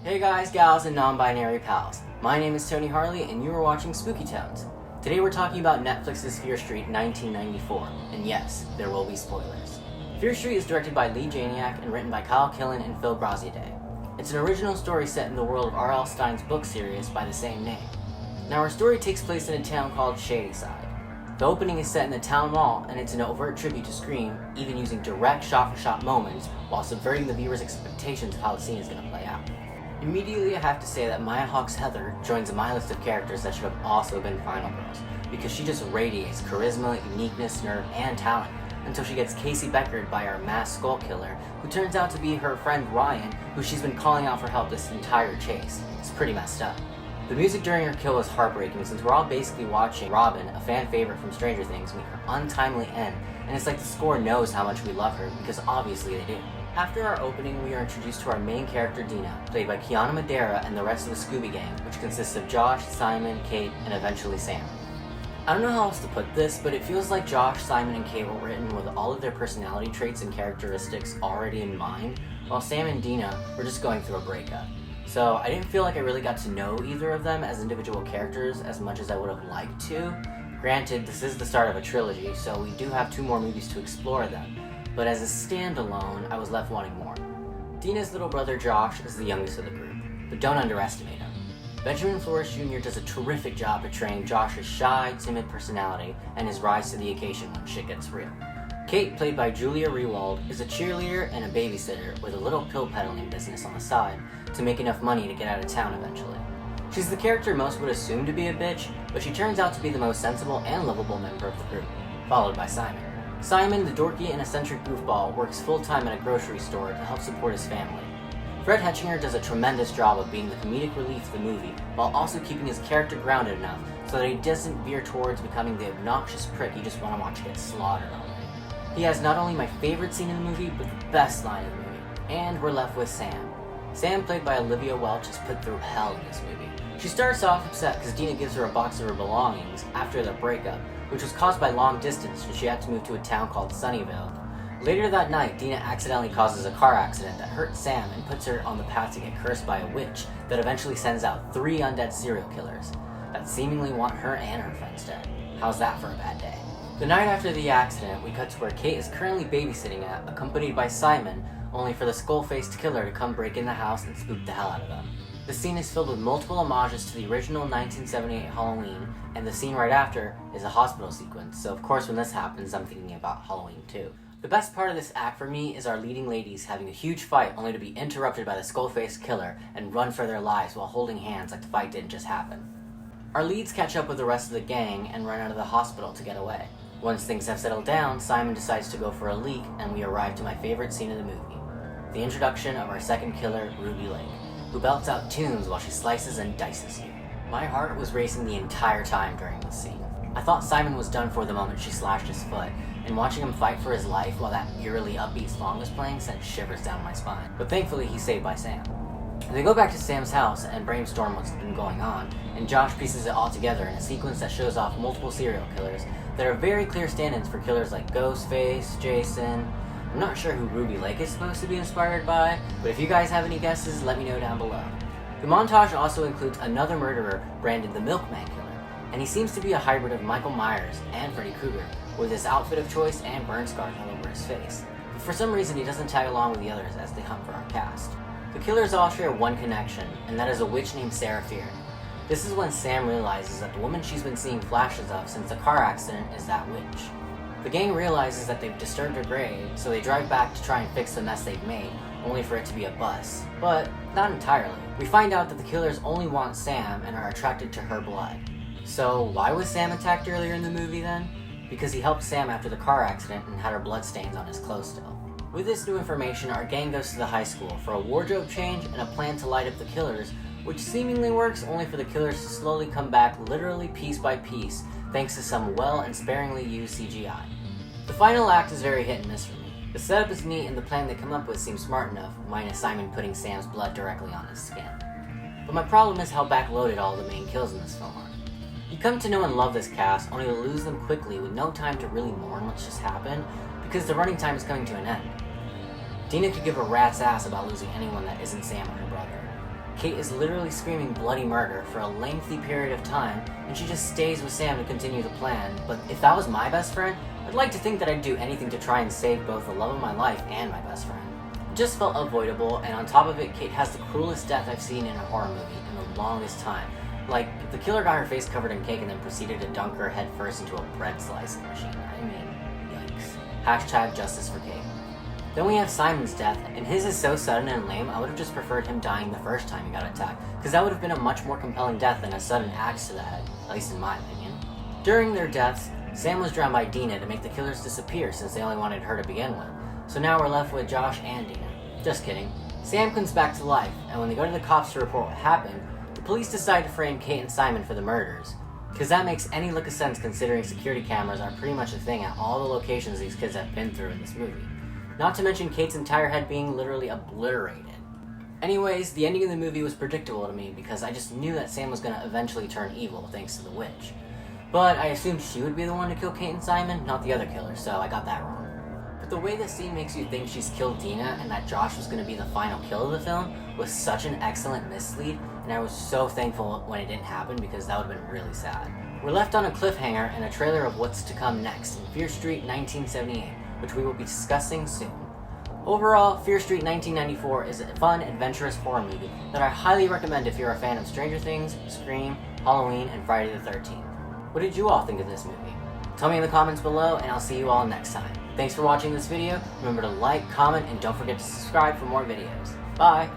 Hey guys, gals, and non-binary pals. My name is Tony Harley, and you are watching SpookyTones. Today we're talking about Netflix's Fear Street 1994, and yes, there will be spoilers. Fear Street is directed by Lee Janiak and written by Kyle Killen and Phil Graziadei. It's an original story set in the world of R.L. Stine's book series by the same name. Now our story takes place in a town called Shadyside. The opening is set in the town mall, and it's an overt tribute to Scream, even using direct shot-for-shot moments while subverting the viewer's expectations of how the scene is going to play out. Immediately I have to say that Maya Hawke's Heather joins my list of characters that should have also been Final Girls, because she just radiates charisma, uniqueness, nerve, and talent, until she gets Casey Beckered by our masked skull killer, who turns out to be her friend Ryan, who she's been calling out for help this entire chase. It's pretty messed up. The music during her kill is heartbreaking, since we're all basically watching Robin, a fan favorite from Stranger Things, meet her untimely end, and it's like the score knows how much we love her, because obviously they do. After our opening, we are introduced to our main character Dina, played by Kiana Madeira and the rest of the Scooby Gang, which consists of Josh, Simon, Kate, and eventually Sam. I don't know how else to put this, but it feels like Josh, Simon, and Kate were written with all of their personality traits and characteristics already in mind, while Sam and Dina were just going through a breakup. So I didn't feel like I really got to know either of them as individual characters as much as I would have liked to. Granted, this is the start of a trilogy, so we do have 2 more movies to explore them. But as a standalone, I was left wanting more. Dina's little brother Josh is the youngest of the group, but don't underestimate him. Benjamin Flores Jr. does a terrific job portraying Josh's shy, timid personality and his rise to the occasion when shit gets real. Kate, played by Julia Rewald, is a cheerleader and a babysitter with a little pill peddling business on the side to make enough money to get out of town eventually. She's the character most would assume to be a bitch, but she turns out to be the most sensible and lovable member of the group, followed by Simon. Simon, the dorky and eccentric goofball, works full-time at a grocery store to help support his family. Fred Hetchinger does a tremendous job of being the comedic relief of the movie, while also keeping his character grounded enough so that he doesn't veer towards becoming the obnoxious prick you just want to watch get slaughtered already. He has not only my favorite scene in the movie, but the best line in the movie. And we're left with Sam. Sam, played by Olivia Welch, is put through hell in this movie. She starts off upset because Dina gives her a box of her belongings after their breakup, which was caused by long distance and she had to move to a town called Sunnyvale. Later that night, Dina accidentally causes a car accident that hurts Sam and puts her on the path to get cursed by a witch that eventually sends out 3 undead serial killers that seemingly want her and her friends dead. How's that for a bad day? The night after the accident, we cut to where Kate is currently babysitting at, accompanied by Simon, only for the skull-faced killer to come break in the house and spook the hell out of them. The scene is filled with multiple homages to the original 1978 Halloween, and the scene right after is a hospital sequence, so of course when this happens I'm thinking about Halloween too. The best part of this act for me is our leading ladies having a huge fight only to be interrupted by the skull-faced killer and run for their lives while holding hands like the fight didn't just happen. Our leads catch up with the rest of the gang and run out of the hospital to get away. Once things have settled down, Simon decides to go for a leak and we arrive to my favorite scene of the movie, the introduction of our second killer, Ruby Lake, who belts out tunes while she slices and dices you. My heart was racing the entire time during this scene. I thought Simon was done for the moment she slashed his foot, and watching him fight for his life while that eerily upbeat song was playing sent shivers down my spine. But thankfully he's saved by Sam. They go back to Sam's house and brainstorm what's been going on, and Josh pieces it all together in a sequence that shows off multiple serial killers that are very clear stand-ins for killers like Ghostface, Jason. I'm not sure who Ruby Lake is supposed to be inspired by, but if you guys have any guesses, let me know down below. The montage also includes another murderer branded the Milkman Killer, and he seems to be a hybrid of Michael Myers and Freddy Krueger, with his outfit of choice and burn scars all over his face. But for some reason he doesn't tag along with the others as they hunt for our cast. The killers all share one connection, and that is a witch named Sarah Fear. This is when Sam realizes that the woman she's been seeing flashes of since the car accident is that witch. The gang realizes that they've disturbed her grave, so they drive back to try and fix the mess they've made, only for it to be a bust. But not entirely. We find out that the killers only want Sam and are attracted to her blood. So why was Sam attacked earlier in the movie then? Because he helped Sam after the car accident and had her bloodstains on his clothes still. With this new information, our gang goes to the high school for a wardrobe change and a plan to light up the killers, which seemingly works only for the killers to slowly come back literally piece by piece, thanks to some well and sparingly used CGI. The final act is very hit and miss for me. The setup is neat and the plan they come up with seems smart enough, minus Simon putting Sam's blood directly on his skin. But my problem is how backloaded all the main kills in this film are. You come to know and love this cast, only to lose them quickly with no time to really mourn what's just happened, because the running time is coming to an end. Dina could give a rat's ass about losing anyone that isn't Sam or her brother. Kate is literally screaming bloody murder for a lengthy period of time, and she just stays with Sam to continue the plan. But if that was my best friend, I'd like to think that I'd do anything to try and save both the love of my life and my best friend. It just felt avoidable, and on top of it, Kate has the cruelest death I've seen in a horror movie in the longest time. Like, the killer got her face covered in cake and then proceeded to dunk her head first into a bread slicing machine. I mean, yikes. Hashtag justice for Kate. Then we have Simon's death, and his is so sudden and lame, I would have just preferred him dying the first time he got attacked, because that would have been a much more compelling death than a sudden axe to the head, at least in my opinion. During their deaths, Sam was drowned by Dina to make the killers disappear since they only wanted her to begin with, so now we're left with Josh and Dina. Just kidding. Sam comes back to life, and when they go to the cops to report what happened, the police decide to frame Kate and Simon for the murders. Because that makes any lick of sense considering security cameras are pretty much a thing at all the locations these kids have been through in this movie. Not to mention Kate's entire head being literally obliterated. Anyways, the ending of the movie was predictable to me because I just knew that Sam was going to eventually turn evil thanks to the witch. But I assumed she would be the one to kill Kate and Simon, not the other killer, so I got that wrong. But the way this scene makes you think she's killed Dina and that Josh was going to be the final kill of the film was such an excellent mislead, and I was so thankful when it didn't happen because that would have been really sad. We're left on a cliffhanger and a trailer of what's to come next in Fear Street 1978, which we will be discussing soon. Overall, Fear Street 1994 is a fun, adventurous horror movie that I highly recommend if you're a fan of Stranger Things, Scream, Halloween, and Friday the 13th. What did you all think of this movie? Tell me in the comments below, and I'll see you all next time. Thanks for watching this video. Remember to like, comment, and don't forget to subscribe for more videos. Bye!